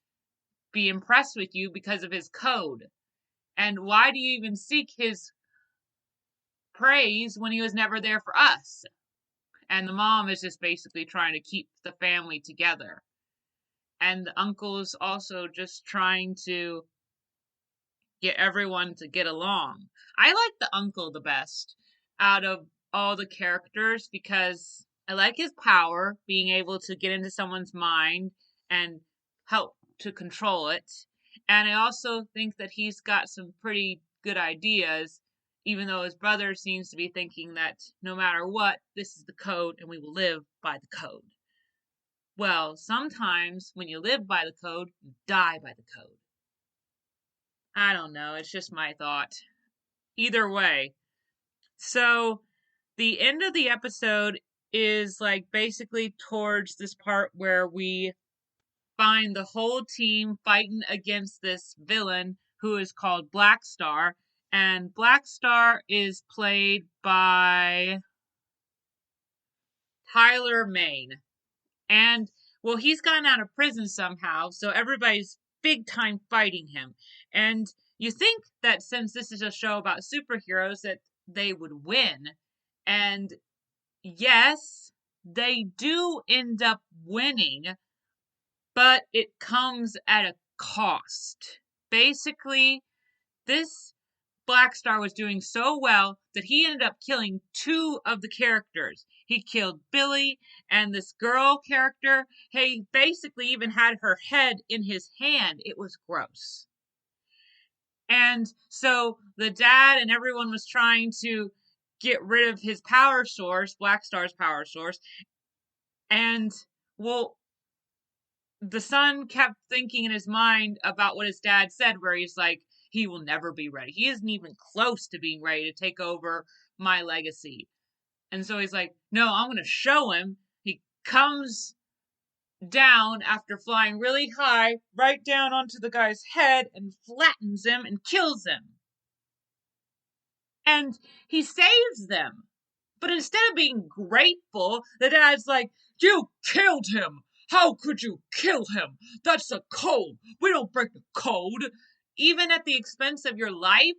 be impressed with you because of his code. And why do you even seek his praise when he was never there for us? And the mom is just basically trying to keep the family together. And the uncle is also just trying to get everyone to get along. I like the uncle the best out of all the characters because I like his power, being able to get into someone's mind and help to control it. And I also think that he's got some pretty good ideas, even though his brother seems to be thinking that no matter what, this is the code and we will live by the code. Well, sometimes when you live by the code, you die by the code. I don't know, it's just my thought. Either way. So the end of the episode is like basically towards this part where we find the whole team fighting against this villain who is called Black Star. And Black Star is played by Tyler Mane. And, well, he's gotten out of prison somehow, so everybody's big time fighting him. And you think that since this is a show about superheroes that they would win. And yes, they do end up winning, but it comes at a cost. Basically, this Black Star was doing so well that he ended up killing two of the characters. He killed Billy and this girl character. He basically even had her head in his hand. It was gross. And so the dad and everyone was trying to get rid of his power source, Black Star's power source. And, well, the son kept thinking in his mind about what his dad said, where he's like, he will never be ready. He isn't even close to being ready to take over my legacy. And so he's like, no, I'm going to show him. He comes down after flying really high, right down onto the guy's head and flattens him and kills him. And he saves them. But instead of being grateful, the dad's like, "You killed him! How could you kill him? That's the code. We don't break the code." Even at the expense of your life?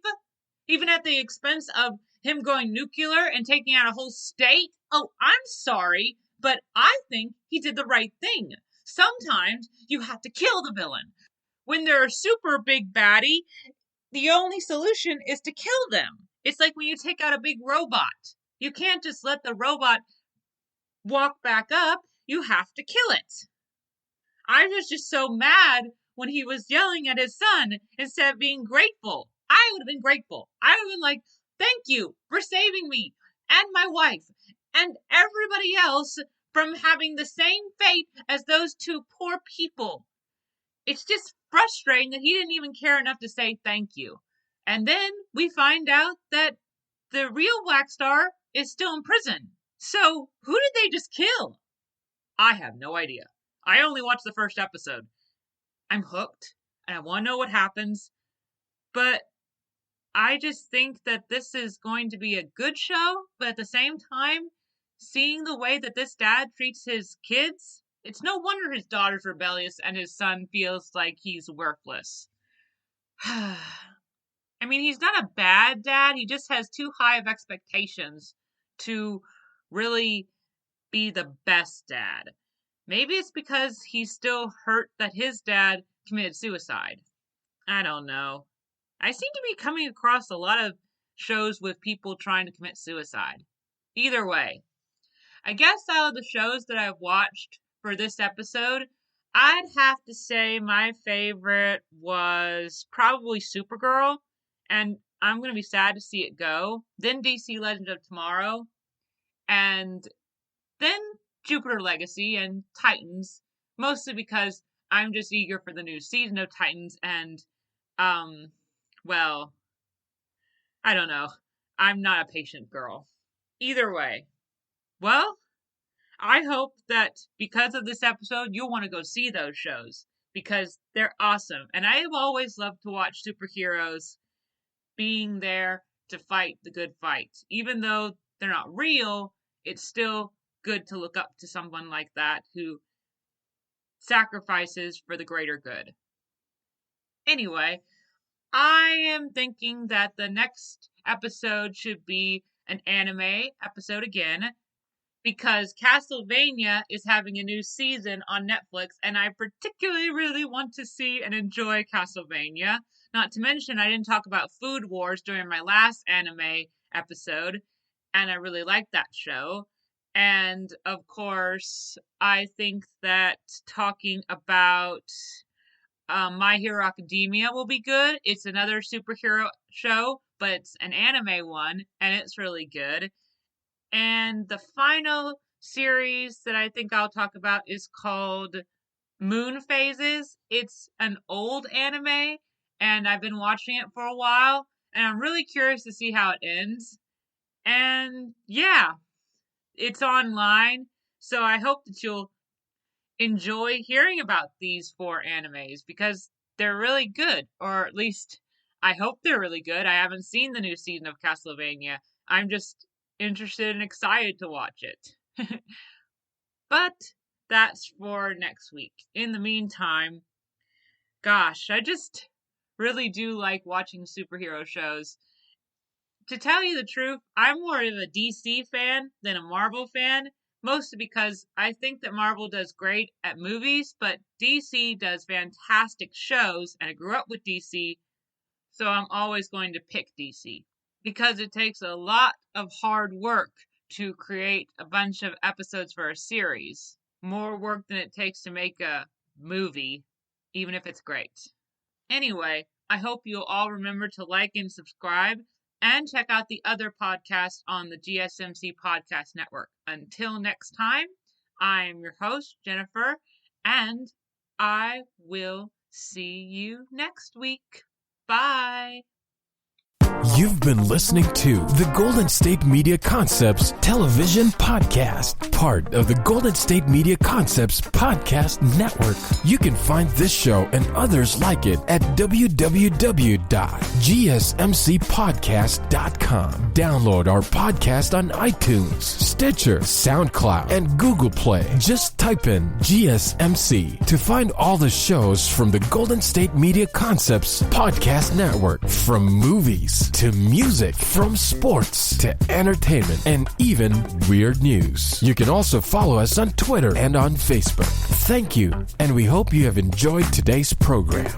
Even at the expense of him going nuclear and taking out a whole state? Oh, I'm sorry, but I think he did the right thing. Sometimes you have to kill the villain. When they're a super big baddie, the only solution is to kill them. It's like when you take out a big robot. You can't just let the robot walk back up. You have to kill it. I was just so mad when he was yelling at his son instead of being grateful. I would have been grateful. I would have been like, "Thank you for saving me and my wife and everybody else from having the same fate as those two poor people." It's just frustrating that he didn't even care enough to say thank you. And then we find out that the real Black Star is still in prison. So who did they just kill? I have no idea. I only watched the first episode. I'm hooked and I want to know what happens. But I just think that this is going to be a good show. But at the same time, seeing the way that this dad treats his kids, it's no wonder his daughter's rebellious and his son feels like he's worthless. I mean, he's not a bad dad. He just has too high of expectations to really be the best dad. Maybe it's because he's still hurt that his dad committed suicide. I don't know. I seem to be coming across a lot of shows with people trying to commit suicide. Either way, I guess out of the shows that I've watched for this episode, I'd have to say my favorite was probably Supergirl, and I'm going to be sad to see it go. Then DC Legends of Tomorrow, and then Jupiter Legacy and Titans, mostly because I'm just eager for the new season of Titans, and, well, I don't know. I'm not a patient girl. Either way, well, I hope that because of this episode, you'll want to go see those shows because they're awesome. And I have always loved to watch superheroes being there to fight the good fight. Even though they're not real, it's still good to look up to someone like that who sacrifices for the greater good. Anyway, I am thinking that the next episode should be an anime episode again, because Castlevania is having a new season on Netflix, and I particularly really want to see and enjoy Castlevania. Not to mention, I didn't talk about Food Wars during my last anime episode, and I really liked that show. And, of course, I think that talking about My Hero Academia will be good. It's another superhero show, but it's an anime one, and it's really good. And the final series that I think I'll talk about is called Moon Phases. It's an old anime, and I've been watching it for a while, and I'm really curious to see how it ends. And yeah, it's online, so I hope that you'll enjoy hearing about these 4 animes because they're really good, or at least I hope they're really good. I haven't seen the new season of Castlevania. I'm just interested and excited to watch it. But that's for next week. In the meantime, gosh, I just really do like watching superhero shows. To tell you the truth, I'm more of a DC fan than a Marvel fan, mostly because I think that Marvel does great at movies, but DC does fantastic shows, and I grew up with DC, so I'm always going to pick DC. Because it takes a lot of hard work to create a bunch of episodes for a series. More work than it takes to make a movie, even if it's great. Anyway, I hope you'll all remember to like and subscribe, and check out the other podcasts on the GSMC Podcast Network. Until next time, I'm your host, Jennifer, and I will see you next week. Bye! You've been listening to the Golden State Media Concepts Television Podcast, part of the Golden State Media Concepts Podcast Network. You can find this show and others like it at www.gsmcpodcast.com. Download our podcast on iTunes, Stitcher, SoundCloud, and Google Play. Just type in GSMC to find all the shows from the Golden State Media Concepts Podcast Network, from movies to music, from sports to entertainment, and even weird news. You can also follow us on Twitter and on Facebook. Thank you, and we hope you have enjoyed today's program.